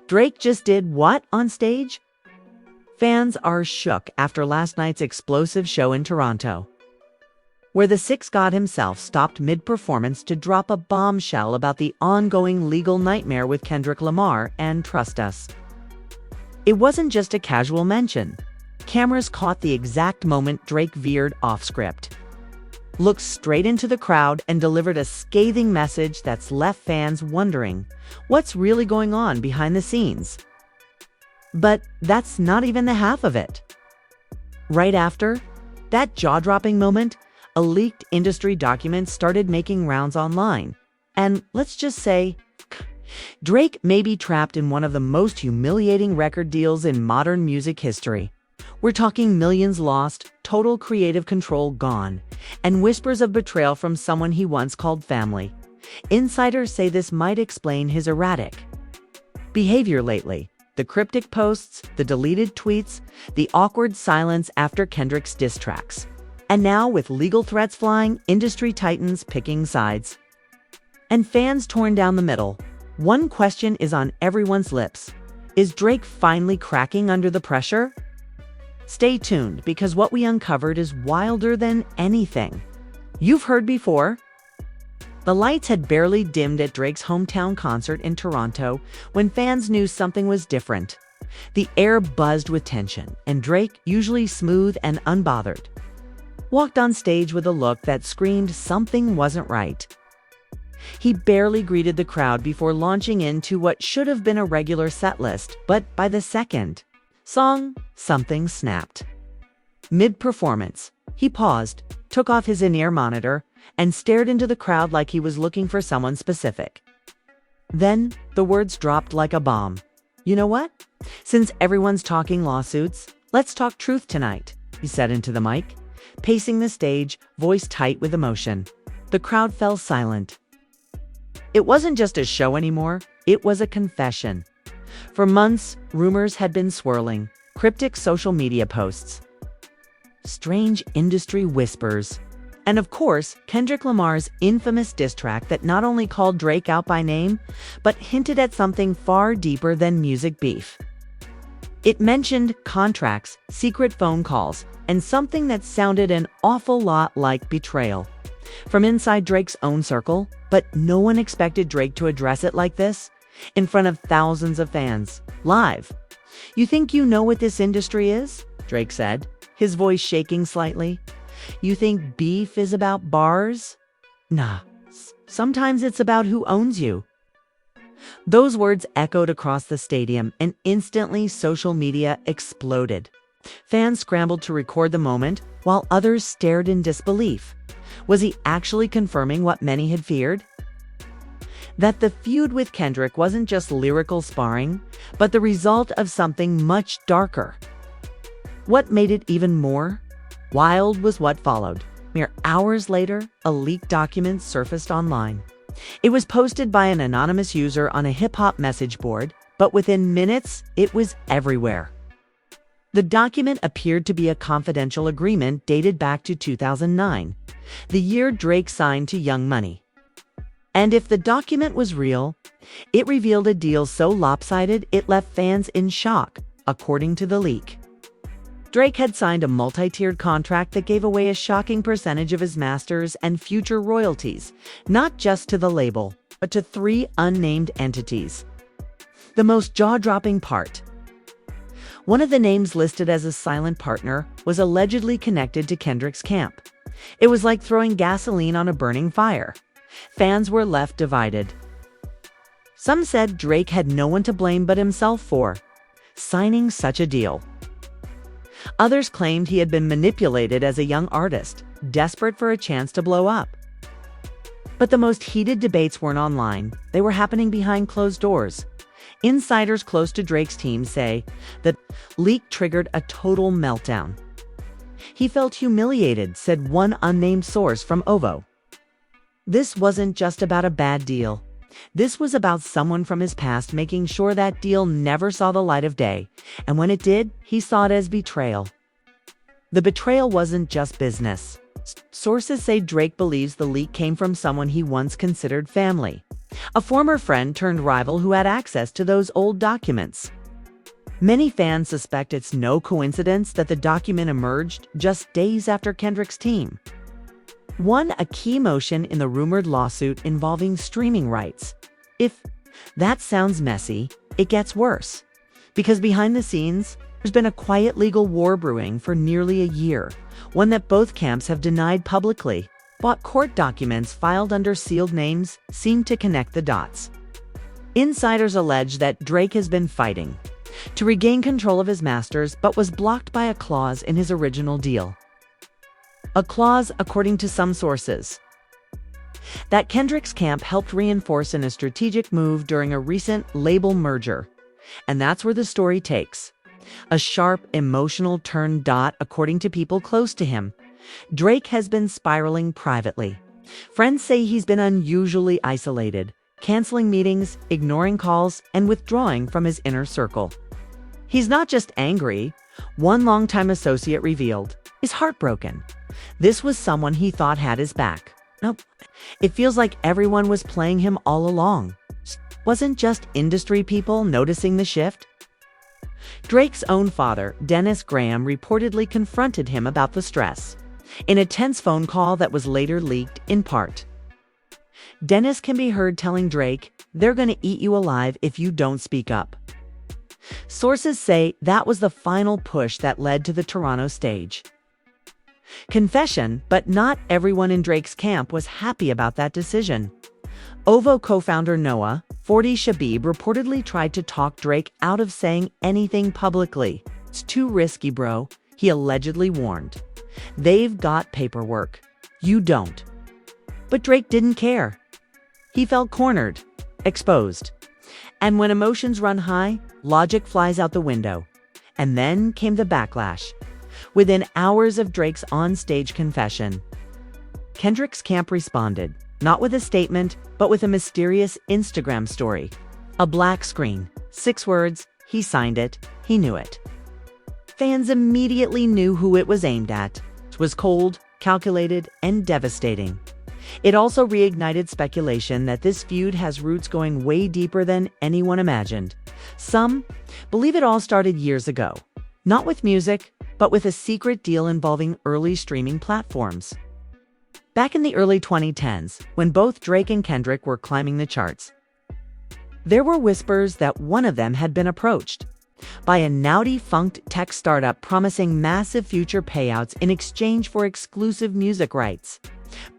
Drake just did what on stage? Fans are shook after last night's explosive show in Toronto, where the Six God himself stopped mid-performance to drop a bombshell about the ongoing legal nightmare with Kendrick Lamar and Trust Us. It wasn't just a casual mention. Cameras caught the exact moment Drake veered off script, looked straight into the crowd, and delivered a scathing message that's left fans wondering what's really going on behind the scenes. But that's not even the half of it. Right after that jaw-dropping moment, a leaked industry document started making rounds online. And let's just say, Drake may be trapped in one of the most humiliating record deals in modern music history. We're talking millions lost, total creative control gone, and whispers of betrayal from someone he once called family. Insiders say this might explain his erratic behavior lately. The cryptic posts, the deleted tweets, the awkward silence after Kendrick's diss tracks. And now, with legal threats flying, industry titans picking sides, and fans torn down the middle, one question is on everyone's lips. Is Drake finally cracking under the pressure? Stay tuned, because what we uncovered is wilder than anything you've heard before. The lights had barely dimmed at Drake's hometown concert in Toronto when fans knew something was different. The air buzzed with tension, and Drake, usually smooth and unbothered, walked on stage with a look that screamed something wasn't right. He barely greeted the crowd before launching into what should have been a regular set list, but by the second song, something snapped. Mid-performance, he paused, took off his in-ear monitor, and stared into the crowd like he was looking for someone specific. Then, the words dropped like a bomb. "You know what? Since everyone's talking lawsuits, let's talk truth tonight," he said into the mic, pacing the stage, voice tight with emotion. The crowd fell silent. It wasn't just a show anymore, it was a confession. For months, rumors had been swirling, cryptic social media posts, strange industry whispers, and of course, Kendrick Lamar's infamous diss track that not only called Drake out by name, but hinted at something far deeper than music beef. It mentioned contracts, secret phone calls, and something that sounded an awful lot like betrayal from inside Drake's own circle, but no one expected Drake to address it like this, in front of thousands of fans, live. "You think you know what this industry is?" Drake said, his voice shaking slightly. "You think beef is about bars? Nah, sometimes it's about who owns you." Those words echoed across the stadium, and instantly social media exploded. Fans scrambled to record the moment, while others stared in disbelief. Was he actually confirming what many had feared? That the feud with Kendrick wasn't just lyrical sparring, but the result of something much darker. What made it even more wild was what followed. Mere hours later, a leaked document surfaced online. It was posted by an anonymous user on a hip-hop message board, but within minutes, it was everywhere. The document appeared to be a confidential agreement dated back to 2009, the year Drake signed to Young Money. And if the document was real, it revealed a deal so lopsided it left fans in shock, according to the leak. Drake had signed a multi-tiered contract that gave away a shocking percentage of his masters and future royalties, not just to the label, but to 3 unnamed entities. The most jaw-dropping part: one of the names listed as a silent partner was allegedly connected to Kendrick's camp. It was like throwing gasoline on a burning fire. Fans were left divided. Some said Drake had no one to blame but himself for signing such a deal. Others claimed he had been manipulated as a young artist, desperate for a chance to blow up. But the most heated debates weren't online. They were happening behind closed doors. Insiders close to Drake's team say that leak triggered a total meltdown. "He felt humiliated," said one unnamed source from OVO. This wasn't just about a bad deal. This was about someone from his past making sure that deal never saw the light of day, and when it did, he saw it as betrayal. The betrayal wasn't just business. Sources say Drake believes the leak came from someone he once considered family, a former friend turned rival who had access to those old documents. Many fans suspect it's no coincidence that the document emerged just days after Kendrick's team won a key motion in the rumored lawsuit involving streaming rights. If that sounds messy, it gets worse. Because behind the scenes, there's been a quiet legal war brewing for nearly a year, one that both camps have denied publicly. But court documents filed under sealed names seem to connect the dots. Insiders allege that Drake has been fighting to regain control of his masters, but was blocked by a clause in his original deal. A clause, according to some sources, that Kendrick's camp helped reinforce in a strategic move during a recent label merger. And that's where the story takes a sharp, emotional turn. According to people close to him, Drake has been spiraling privately. Friends say he's been unusually isolated, canceling meetings, ignoring calls, and withdrawing from his inner circle. He's not just angry, one longtime associate revealed, is heartbroken. This was someone he thought had his back. Nope. It feels like everyone was playing him all along. Wasn't just industry people noticing the shift? Drake's own father, Dennis Graham, reportedly confronted him about the stress in a tense phone call that was later leaked in part. Dennis can be heard telling Drake, "They're gonna eat you alive if you don't speak up." Sources say that was the final push that led to the Toronto stage confession, but not everyone in Drake's camp was happy about that decision. OVO co-founder Noah, 40 Shabib, reportedly tried to talk Drake out of saying anything publicly. "It's too risky, bro," he allegedly warned. "They've got paperwork. You don't." But Drake didn't care. He felt cornered, exposed. And when emotions run high, logic flies out the window. And then came the backlash. Within hours of Drake's on-stage confession, Kendrick's camp responded, not with a statement, but with a mysterious Instagram story. A black screen, 6 words, he signed it, he knew it. Fans immediately knew who it was aimed at. It was cold, calculated, and devastating. It also reignited speculation that this feud has roots going way deeper than anyone imagined. Some believe it all started years ago, not with music, but with a secret deal involving early streaming platforms. Back in the early 2010s, when both Drake and Kendrick were climbing the charts, there were whispers that one of them had been approached by a now-defunct tech startup promising massive future payouts in exchange for exclusive music rights.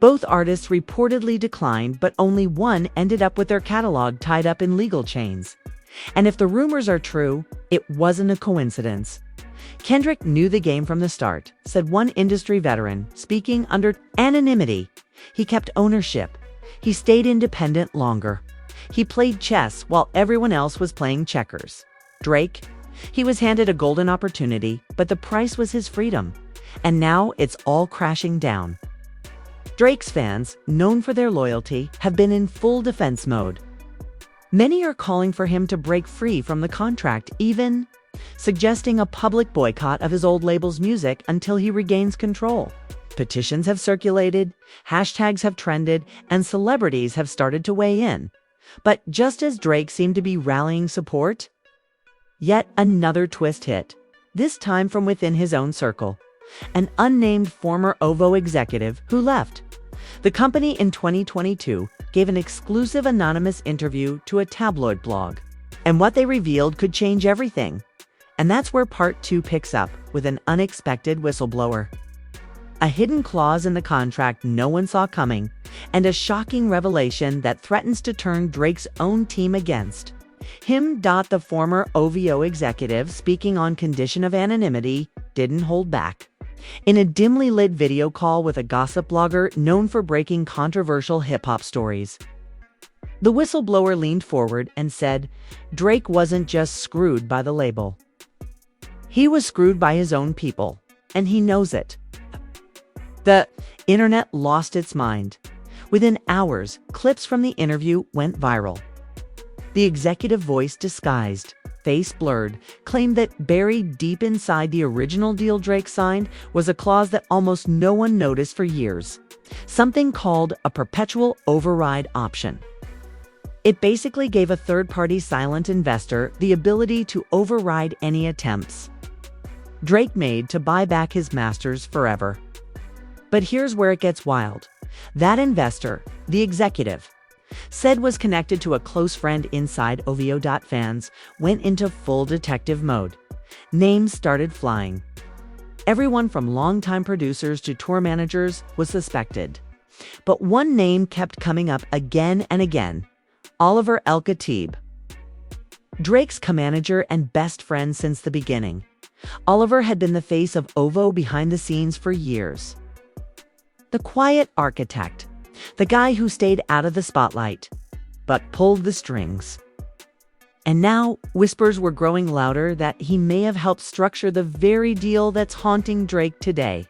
Both artists reportedly declined, but only one ended up with their catalog tied up in legal chains. And if the rumors are true, it wasn't a coincidence. Kendrick knew the game from the start, said one industry veteran, speaking under anonymity. He kept ownership. He stayed independent longer. He played chess while everyone else was playing checkers. Drake, he was handed a golden opportunity, but the price was his freedom. And now it's all crashing down. Drake's fans, known for their loyalty, have been in full defense mode. Many are calling for him to break free from the contract, even suggesting a public boycott of his old label's music until he regains control. Petitions have circulated, hashtags have trended, and celebrities have started to weigh in. But just as Drake seemed to be rallying support, yet another twist hit, this time from within his own circle. An unnamed former OVO executive who left the company in 2022 gave an exclusive anonymous interview to a tabloid blog. And what they revealed could change everything. And that's where part 2 picks up, with an unexpected whistleblower. A hidden clause in the contract no one saw coming, and a shocking revelation that threatens to turn Drake's own team against him. The former OVO executive, speaking on condition of anonymity, didn't hold back. In a dimly lit video call with a gossip blogger known for breaking controversial hip-hop stories, the whistleblower leaned forward and said, Drake wasn't just screwed by the label. He was screwed by his own people, and he knows it. The internet lost its mind. Within hours, clips from the interview went viral. The executive voice disguised face blurred, claimed that buried deep inside the original deal Drake signed was a clause that almost no one noticed for years, something called a perpetual override option. It basically gave a third-party silent investor the ability to override any attempts Drake made to buy back his masters forever. But here's where it gets wild. That investor, the executive, said was connected to a close friend inside OVO. Fans went into full detective mode. Names started flying. Everyone from longtime producers to tour managers was suspected. But one name kept coming up again and again: Oliver El-Khatib. Drake's co-manager and best friend since the beginning. Oliver had been the face of OVO behind the scenes for years. The quiet architect, the guy who stayed out of the spotlight, but pulled the strings. And now, whispers were growing louder that he may have helped structure the very deal that's haunting Drake today.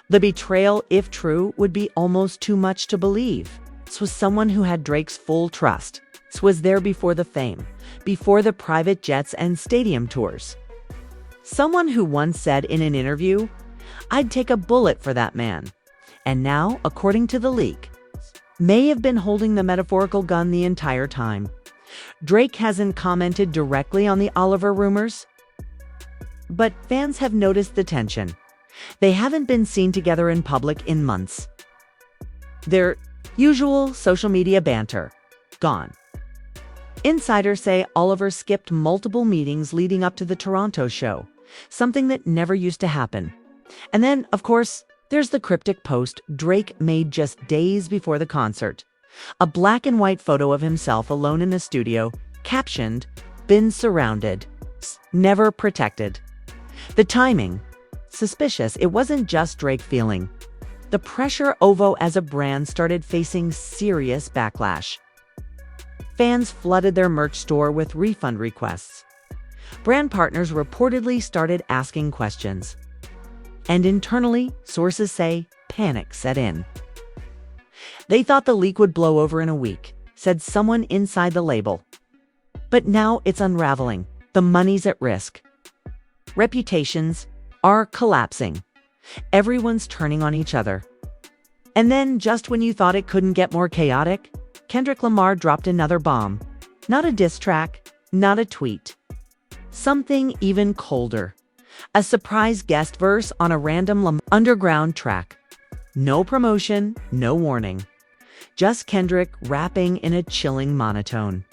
The betrayal, if true, would be almost too much to believe. This was someone who had Drake's full trust. This was there before the fame, before the private jets and stadium tours. Someone who once said in an interview, "I'd take a bullet for that man." And now, according to the leak, may have been holding the metaphorical gun the entire time. Drake hasn't commented directly on the Oliver rumors, but fans have noticed the tension. They haven't been seen together in public in months. Their usual social media banter, gone. Insiders say Oliver skipped multiple meetings leading up to the Toronto show, something that never used to happen. And then, of course, there's the cryptic post Drake made just days before the concert. A black and white photo of himself alone in the studio, captioned, "Been surrounded, never protected." The timing, suspicious. It wasn't just Drake feeling. The pressure OVO as a brand started facing serious backlash. Fans flooded their merch store with refund requests. Brand partners reportedly started asking questions. And internally, sources say panic set in. They thought the leak would blow over in a week, said someone inside the label. But now it's unraveling. The money's at risk. Reputations are collapsing. Everyone's turning on each other. And then, just when you thought it couldn't get more chaotic, Kendrick Lamar dropped another bomb. Not a diss track, not a tweet. Something even colder. A surprise guest verse on a random underground track. No promotion, no warning. Just Kendrick rapping in a chilling monotone.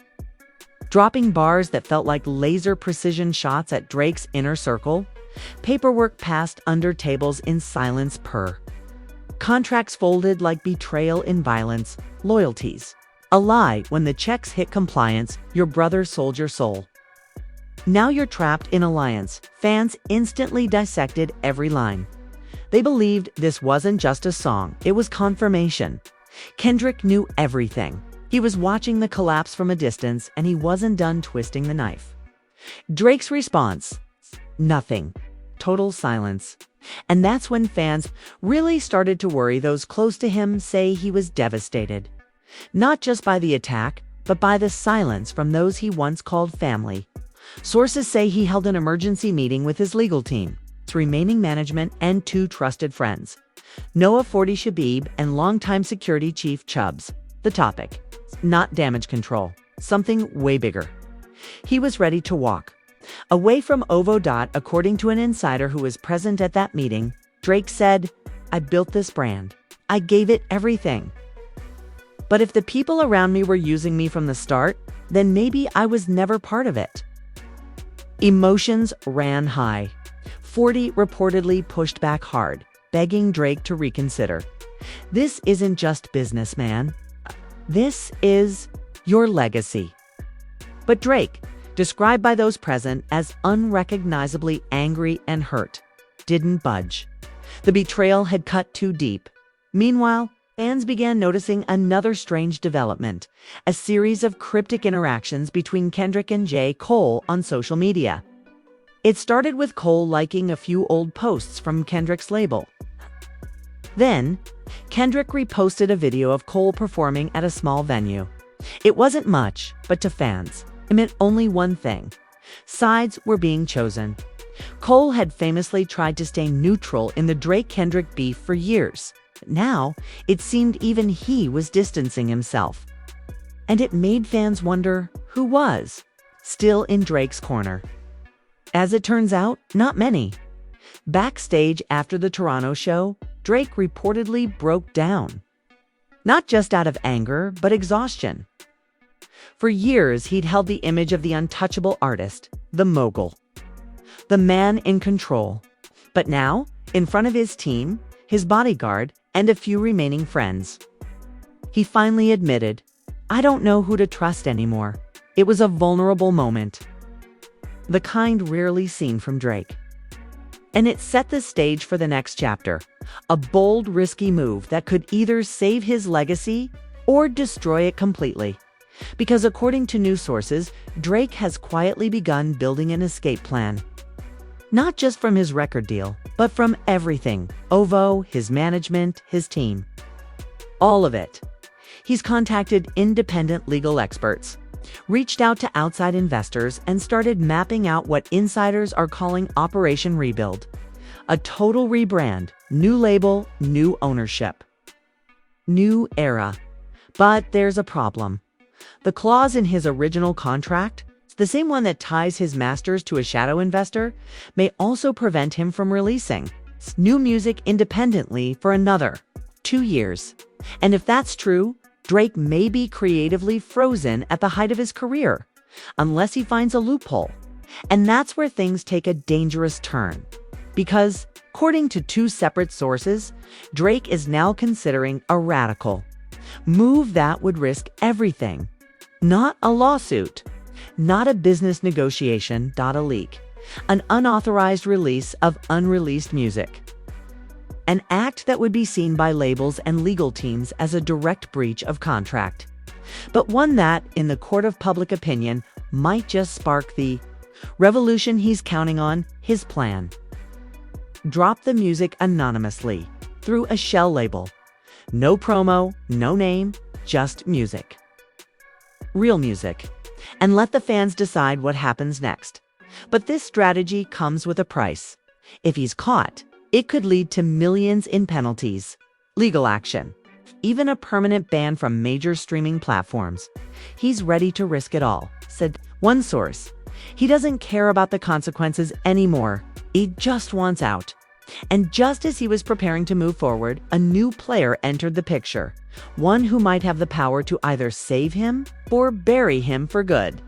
Dropping bars that felt like laser precision shots at Drake's inner circle. Paperwork passed under tables in silence per. Contracts folded like betrayal in violence. Loyalties. A lie when the checks hit compliance. Your brother sold your soul. Now you're trapped in alliance. Fans instantly dissected every line. They believed this wasn't just a song, it was confirmation. Kendrick knew everything. He was watching the collapse from a distance, and he wasn't done twisting the knife. Drake's response? Nothing. Total silence. And that's when fans really started to worry. Those close to him say he was devastated. Not just by the attack, but by the silence from those he once called family. Sources say he held an emergency meeting with his legal team, its remaining management, and 2 trusted friends, Noah 40 Shabib and longtime security chief Chubbs. The topic: not damage control, something way bigger. He was ready to walk away from OVO. According to an insider who was present at that meeting, Drake said, "I built this brand. I gave it everything. But if the people around me were using me from the start, then maybe I was never part of it." Emotions ran high. 40 reportedly pushed back hard, begging Drake to reconsider. "This isn't just business, man. This is your legacy." But Drake, described by those present as unrecognizably angry and hurt, didn't budge. The betrayal had cut too deep. Meanwhile, fans began noticing another strange development: a series of cryptic interactions between Kendrick and J. Cole on social media. It started with Cole liking a few old posts from Kendrick's label. Then, Kendrick reposted a video of Cole performing at a small venue. It wasn't much, but to fans, It meant only one thing. Sides were being chosen. Cole had famously tried to stay neutral in the Drake-Kendrick beef for years. But now, it seemed even he was distancing himself. And it made fans wonder who was still in Drake's corner. As it turns out, not many. Backstage after the Toronto show, Drake reportedly broke down. Not just out of anger, but exhaustion. For years, he'd held the image of the untouchable artist, the mogul, the man in control. But now, in front of his team, his bodyguard, and a few remaining friends, he finally admitted, "I don't know who to trust anymore." It was a vulnerable moment, the kind rarely seen from Drake. And it set the stage for the next chapter, a bold, risky move that could either save his legacy or destroy it completely. Because according to news sources, Drake has quietly begun building an escape plan. Not just from his record deal, but from everything: OVO, his management, his team. All of it. He's contacted independent legal experts, reached out to outside investors, and started mapping out what insiders are calling Operation Rebuild. A total rebrand, new label, new ownership. New era. But there's a problem. The clause in his original contract, the same one that ties his masters to a shadow investor, may also prevent him from releasing new music independently for another 2 years. And if that's true, Drake may be creatively frozen at the height of his career, unless he finds a loophole. And that's where things take a dangerous turn. Because, according to 2 separate sources, Drake is now considering a radical move that would risk everything. Not a lawsuit, not a business negotiation, a leak, an unauthorized release of unreleased music. An act that would be seen by labels and legal teams as a direct breach of contract. But one that, in the court of public opinion, might just spark the revolution he's counting on, his plan. Drop the music anonymously, through a shell label. No promo, no name, just music. Real music. And let the fans decide what happens next. But this strategy comes with a price. If he's caught, it could lead to millions in penalties, legal action, even a permanent ban from major streaming platforms. He's ready to risk it all, said one source. He doesn't care about the consequences anymore. He just wants out. And just as he was preparing to move forward, a new player entered the picture. One who might have the power to either save him or bury him for good.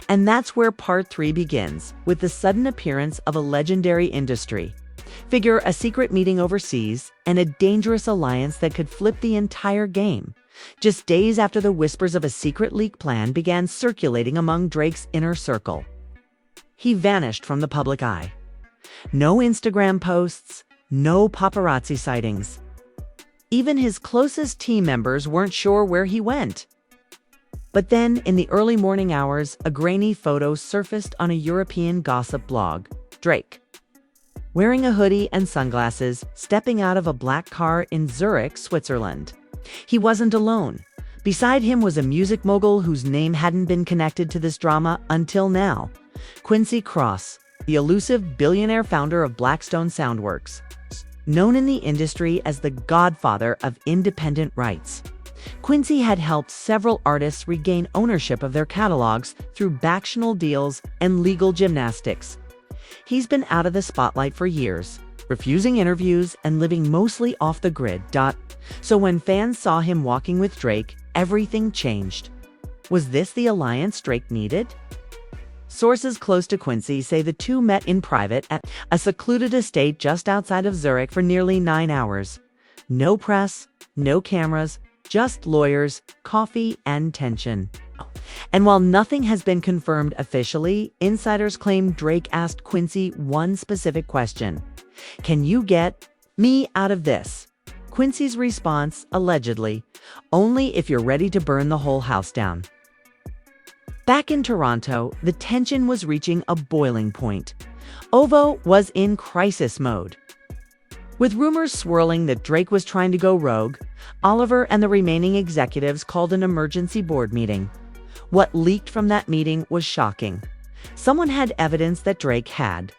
And that's where part 3 begins, with the sudden appearance of a legendary industry figure, a secret meeting overseas, and a dangerous alliance that could flip the entire game. Just days after the whispers of a secret leak plan began circulating among Drake's inner circle, he vanished from the public eye. No Instagram posts, no paparazzi sightings. Even his closest team members weren't sure where he went. But then, in the early morning hours, a grainy photo surfaced on a European gossip blog. Drake, wearing a hoodie and sunglasses, stepping out of a black car in Zurich, Switzerland. He wasn't alone. Beside him was a music mogul whose name hadn't been connected to this drama until now. Quincy Cross, the elusive billionaire founder of Blackstone Soundworks, known in the industry as the godfather of independent rights. Quincy had helped several artists regain ownership of their catalogs through backchannel deals and legal gymnastics. He's been out of the spotlight for years, refusing interviews and living mostly off the grid. So when fans saw him walking with Drake, everything changed. Was this the alliance Drake needed? Sources close to Quincy say the two met in private at a secluded estate just outside of Zurich for nearly 9 hours. No press, no cameras, just lawyers, coffee, and tension. And while nothing has been confirmed officially, insiders claim Drake asked Quincy one specific question: "Can you get me out of this?" Quincy's response, allegedly, "Only if you're ready to burn the whole house down." Back in Toronto, the tension was reaching a boiling point. OVO was in crisis mode. With rumors swirling that Drake was trying to go rogue, Oliver and the remaining executives called an emergency board meeting. What leaked from that meeting was shocking. Someone had evidence that Drake had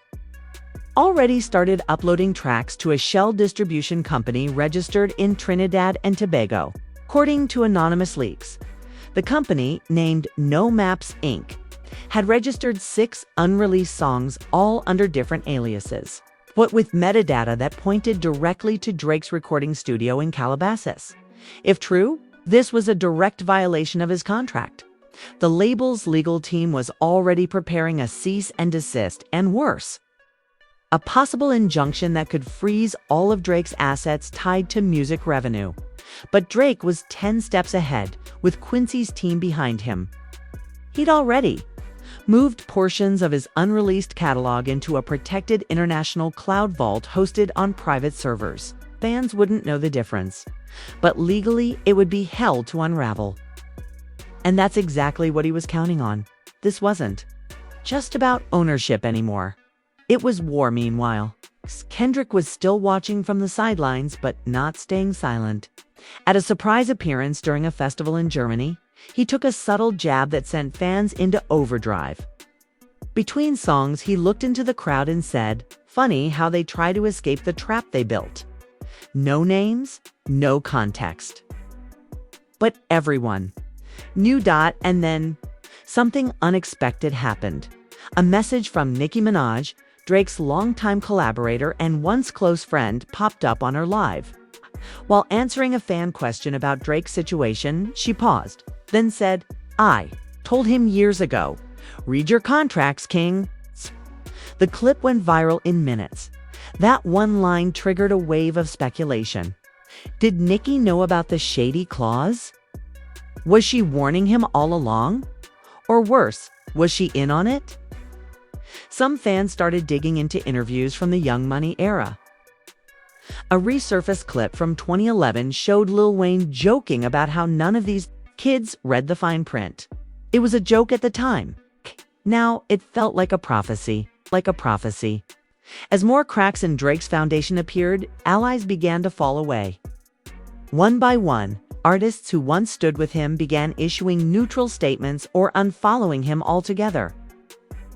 already started uploading tracks to a shell distribution company registered in Trinidad and Tobago. According to anonymous leaks, the company, named No Maps Inc., had registered 6 unreleased songs, all under different aliases, but with metadata that pointed directly to Drake's recording studio in Calabasas. If true, this was a direct violation of his contract. The label's legal team was already preparing a cease and desist, and worse, a possible injunction that could freeze all of Drake's assets tied to music revenue. But Drake was 10 steps ahead, with Quincy's team behind him. He'd already moved portions of his unreleased catalog into a protected international cloud vault hosted on private servers. Fans wouldn't know the difference, but legally it would be hell to unravel. And that's exactly what he was counting on. This wasn't just about ownership anymore. It was war, meanwhile. Kendrick was still watching from the sidelines, but not staying silent. At a surprise appearance during a festival in Germany, he took a subtle jab that sent fans into overdrive. Between songs, he looked into the crowd and said, "Funny how they try to escape the trap they built. No names, no context." But everyone knew. And then something unexpected happened. A message from Nicki Minaj, Drake's longtime collaborator and once close friend, popped up on her live. While answering a fan question about Drake's situation, she paused, then said, "I told him years ago, read your contracts, king." The clip went viral in minutes. That one line triggered a wave of speculation. Did Nicki know about the shady clause? Was she warning him all along? Or worse, was she in on it? Some fans started digging into interviews from the Young Money era. A resurfaced clip from 2011 showed Lil Wayne joking about how none of these kids read the fine print. It was a joke at the time. Now it felt like a prophecy. As more cracks in Drake's foundation appeared, allies began to fall away. One by one, artists who once stood with him began issuing neutral statements or unfollowing him altogether.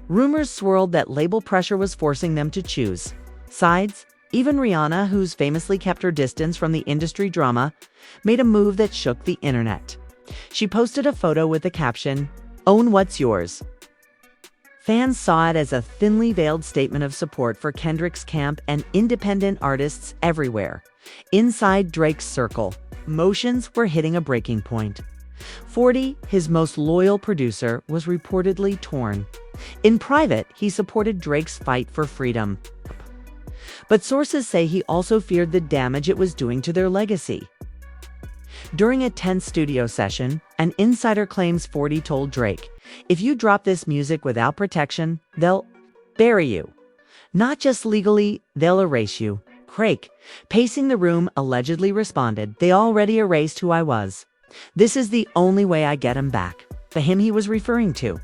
Rumors swirled that label pressure was forcing them to choose sides. Even Rihanna, who's famously kept her distance from the industry drama, made a move that shook the internet. She posted a photo with the caption, "Own what's yours." Fans saw it as a thinly veiled statement of support for Kendrick's camp and independent artists everywhere. Inside Drake's circle, emotions were hitting a breaking point. 40, his most loyal producer, was reportedly torn. In private, he supported Drake's fight for freedom. But sources say he also feared the damage it was doing to their legacy. During a tense studio session, an insider claims 40 told Drake, "If you drop this music without protection, they'll bury you. Not just legally, they'll erase you." Drake, pacing the room, allegedly responded, "They already erased who I was. This is the only way I get him back." The him he was referring to,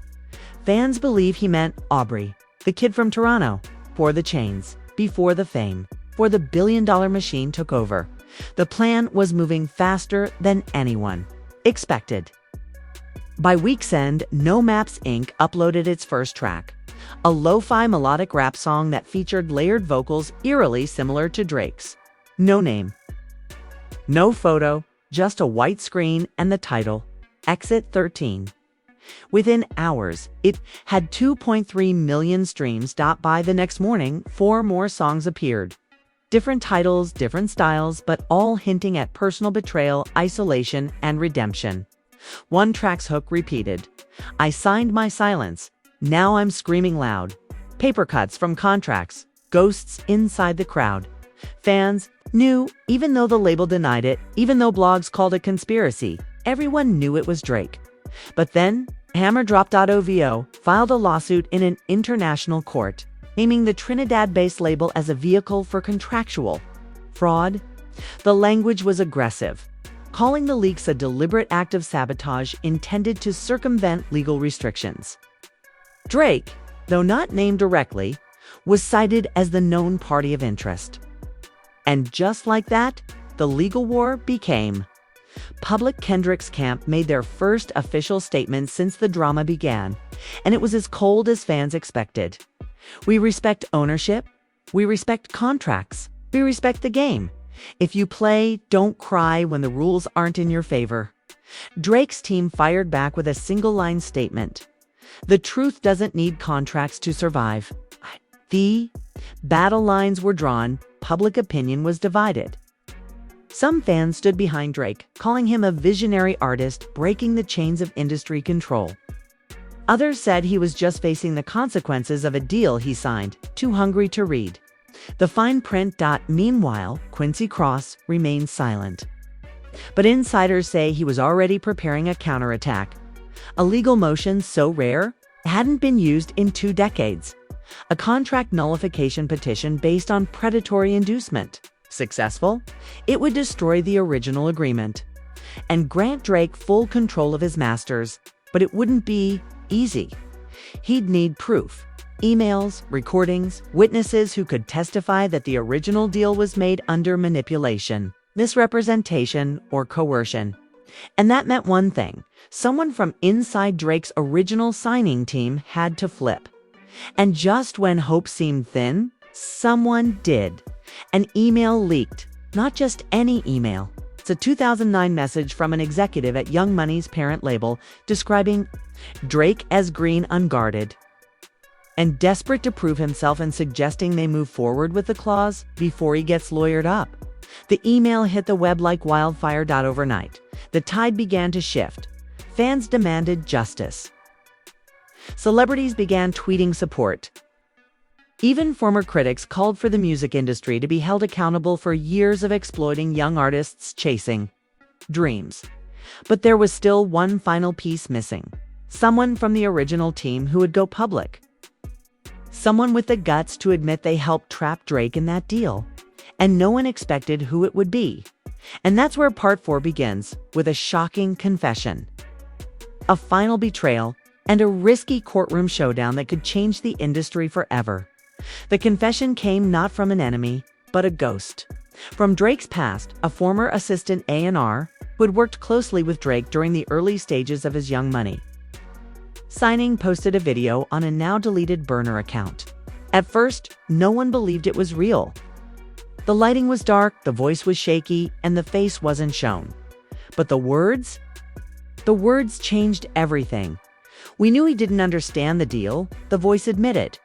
fans believe he meant Aubrey, the kid from Toronto, for the chains, before the fame, before the billion-dollar machine took over. The plan was moving faster than anyone expected. By week's end, No Maps Inc. uploaded its first track, a lo-fi melodic rap song that featured layered vocals eerily similar to Drake's. No name, no photo, just a white screen and the title, Exit 13. Within hours, it had 2.3 million streams. By the next morning, 4 more songs appeared. Different titles, different styles, but all hinting at personal betrayal, isolation, and redemption. One track's hook repeated, "I signed my silence. Now I'm screaming loud." Paper cuts from contracts, ghosts inside the crowd. Fans knew, even though the label denied it, even though blogs called it conspiracy, everyone knew it was Drake. But then, Hammerdrop.ovo filed a lawsuit in an international court, naming the Trinidad-based label as a vehicle for contractual fraud. The language was aggressive, calling the leaks a deliberate act of sabotage intended to circumvent legal restrictions. Drake, though not named directly, was cited as the known party of interest. And just like that, the legal war became Kendrick's camp made their first official statement since the drama began, and it was as cold as fans expected. "We respect ownership. We respect contracts. We respect the game. If you play, don't cry when the rules aren't in your favor." Drake's team fired back with a single-line statement. "The truth doesn't need contracts to survive." The battle lines were drawn, public opinion was divided. Some fans stood behind Drake, calling him a visionary artist breaking the chains of industry control. Others said he was just facing the consequences of a deal he signed, too hungry to read the fine print. Meanwhile, Quincy Cross remained silent. But insiders say he was already preparing a counterattack. A legal motion so rare it hadn't been used in 2 decades. A contract nullification petition based on predatory inducement. Successful, it would destroy the original agreement and grant Drake full control of his masters, but it wouldn't be easy. He'd need proof. Emails, recordings, witnesses who could testify that the original deal was made under manipulation, misrepresentation, or coercion. And that meant one thing: someone from inside Drake's original signing team had to flip. And just when hope seemed thin, someone did. An email leaked. Not just any email. It's a 2009 message from an executive at Young Money's parent label describing Drake as green unguarded and desperate to prove himself and suggesting they move forward with the clause before he gets lawyered up. The email hit the web like wildfire. Overnight, the tide began to shift. Fans demanded justice. Celebrities began tweeting support. Even former critics called for the music industry to be held accountable for years of exploiting young artists chasing dreams. But there was still one final piece missing. Someone from the original team who would go public. Someone with the guts to admit they helped trap Drake in that deal. And no one expected who it would be. And that's where part 4 begins, with a shocking confession. A final betrayal and a risky courtroom showdown that could change the industry forever. The confession came not from an enemy, but a ghost. From Drake's past, a former assistant A&R who had worked closely with Drake during the early stages of his Young Money signing posted a video on a now-deleted burner account. At first, no one believed it was real. The lighting was dark, the voice was shaky, and the face wasn't shown. But the words changed everything. We knew he didn't understand the deal, the voice admitted.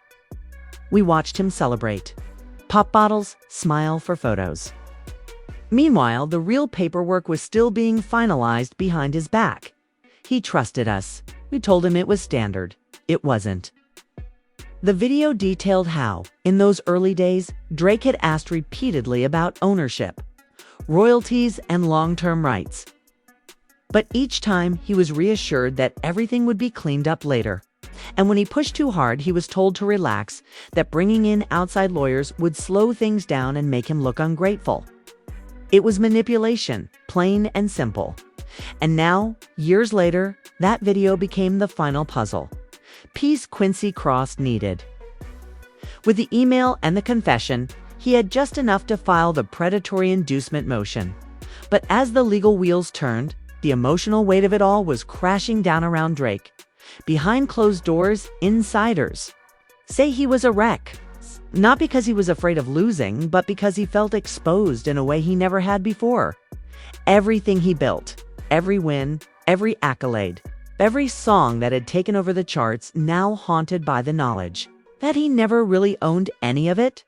We watched him celebrate. Pop bottles, smile for photos. Meanwhile, the real paperwork was still being finalized behind his back. He trusted us. We told him it was standard. It wasn't. The video detailed how, in those early days, Drake had asked repeatedly about ownership, royalties, and long-term rights. But each time, he was reassured that everything would be cleaned up later. And when he pushed too hard, he was told to relax, that bringing in outside lawyers would slow things down and make him look ungrateful. It was manipulation, plain and simple. And now, years later, that video became the final puzzle. Piece Quincy Cross needed. With the email and the confession, he had just enough to file the predatory inducement motion. But as the legal wheels turned, the emotional weight of it all was crashing down around Drake. Behind closed doors, insiders say he was a wreck. Not because he was afraid of losing, but because he felt exposed in a way he never had before. Everything he built, every win, every accolade, every song that had taken over the charts, now haunted by the knowledge that he never really owned any of it.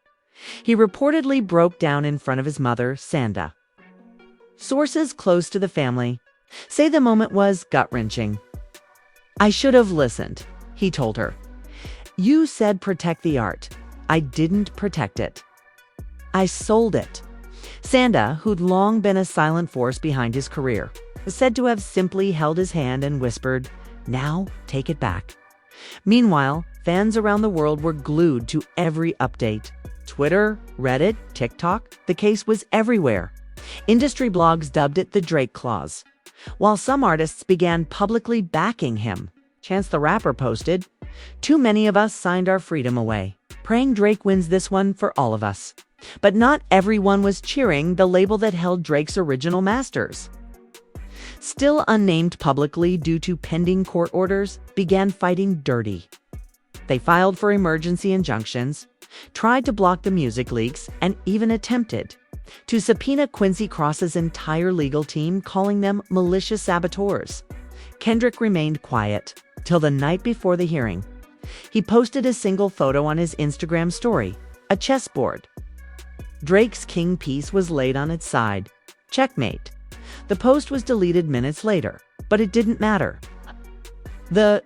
He reportedly broke down in front of his mother, Sanda. Sources close to the family say the moment was gut-wrenching. "I should have listened," he told her. "You said protect the art. I didn't protect it. I sold it." Sanda, who'd long been a silent force behind his career, was said to have simply held his hand and whispered, "Now take it back." Meanwhile, fans around the world were glued to every update. Twitter, Reddit, TikTok, the case was everywhere. Industry blogs dubbed it the Drake Clause. While some artists began publicly backing him, Chance the Rapper posted, "Too many of us signed our freedom away, praying Drake wins this one for all of us." But not everyone was cheering the label that held Drake's original masters. still unnamed publicly due to pending court orders, began fighting dirty. They filed for emergency injunctions, tried to block the music leaks, and even attempted to subpoena Quincy Cross's entire legal team, calling them malicious saboteurs. Kendrick remained quiet till the night before the hearing. He posted a single photo on his Instagram story, a chessboard. Drake's king piece was laid on its side. Checkmate. The post was deleted minutes later, but it didn't matter. The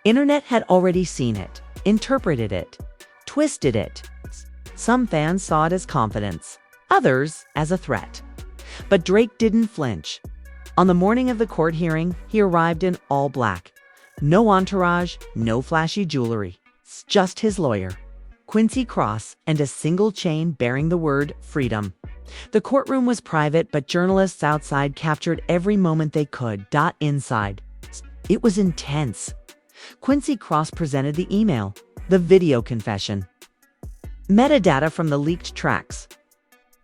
internet had already seen it, interpreted it, twisted it. Some fans saw it as confidence, others as a threat. But Drake didn't flinch. On the morning of the court hearing, he arrived in all black. No entourage, no flashy jewelry, just his lawyer, Quincy Cross, and a single chain bearing the word freedom. The courtroom was private, but journalists outside captured every moment they could. Inside, it was intense. Quincy Cross presented the email, the video confession, metadata from the leaked tracks,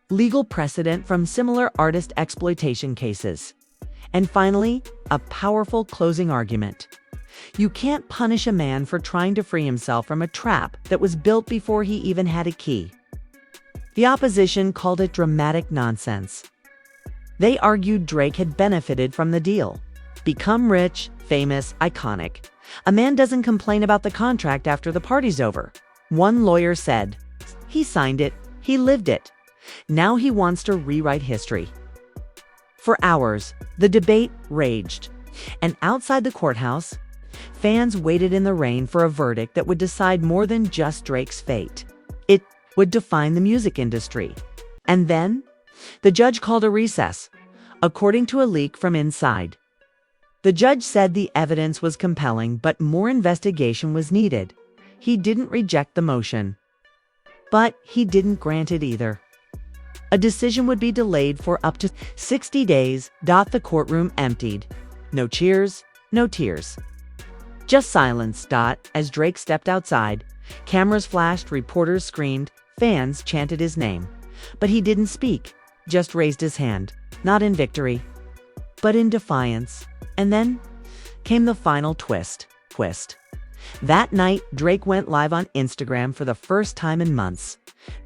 legal precedent from similar artist exploitation cases, and finally, a powerful closing argument. You can't punish a man for trying to free himself from a trap that was built before he even had a key. The opposition called it dramatic nonsense. They argued Drake had benefited from the deal. Become rich, famous, iconic. A man doesn't complain about the contract after the party's over. One lawyer said, he signed it, he lived it. Now he wants to rewrite history. For hours, the debate raged. And outside the courthouse, fans waited in the rain for a verdict that would decide more than just Drake's fate. It would define the music industry. And then, the judge called a recess, according to a leak from inside. The judge said the evidence was compelling, but more investigation was needed. He didn't reject the motion, but he didn't grant it either. A decision would be delayed for up to 60 days. The courtroom emptied. No cheers, no tears. Just silence. As Drake stepped outside, cameras flashed, reporters screamed, fans chanted his name. But he didn't speak, just raised his hand, not in victory, but in defiance. And then came the final twist. That night, Drake went live on Instagram for the first time in months.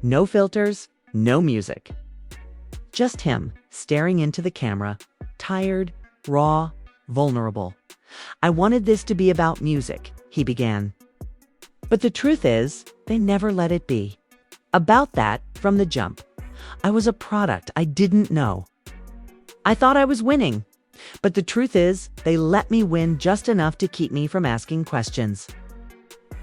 No filters, no music. Just him, staring into the camera, tired, raw, vulnerable. I wanted this to be about music, he began. But the truth is, they never let it be. About that from the jump. I was a product I didn't know. I thought I was winning. But the truth is, they let me win just enough to keep me from asking questions.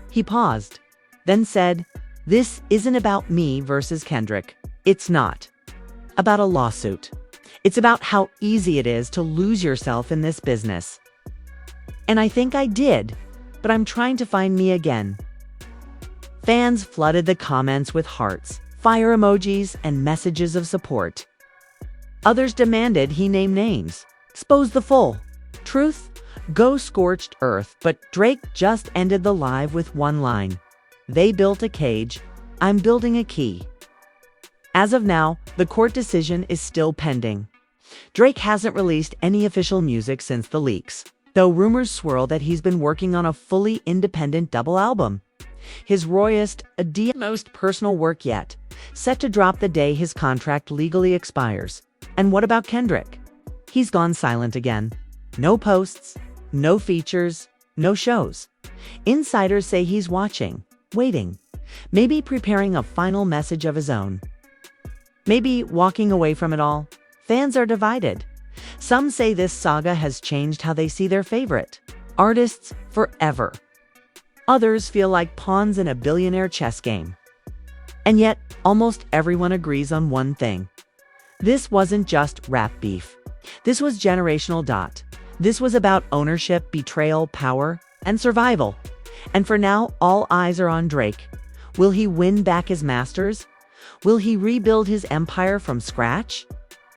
He paused, then said, "This isn't about me versus Kendrick. It's not about a lawsuit. It's about how easy it is to lose yourself in this business. And I think I did, but I'm trying to find me again." Fans flooded the comments with hearts, fire emojis, and messages of support. Others demanded he name names, expose the full truth, go scorched earth. But Drake just ended the live with one line. They built a cage, I'm building a key. As of now, the court decision is still pending. Drake hasn't released any official music since the leaks, though rumors swirl that he's been working on a fully independent double album. His rawest, most personal work yet, set to drop the day his contract legally expires. And what about Kendrick? He's gone silent again. No posts, no features, no shows. Insiders say he's watching, waiting, maybe preparing a final message of his own. Maybe walking away from it all. Fans are divided. Some say this saga has changed how they see their favorite artists forever. Others feel like pawns in a billionaire chess game. And yet, almost everyone agrees on one thing. This wasn't just rap beef. This was generational. This was about ownership, betrayal, power, and survival. And for now, all eyes are on Drake. Will he win back his masters? Will he rebuild his empire from scratch?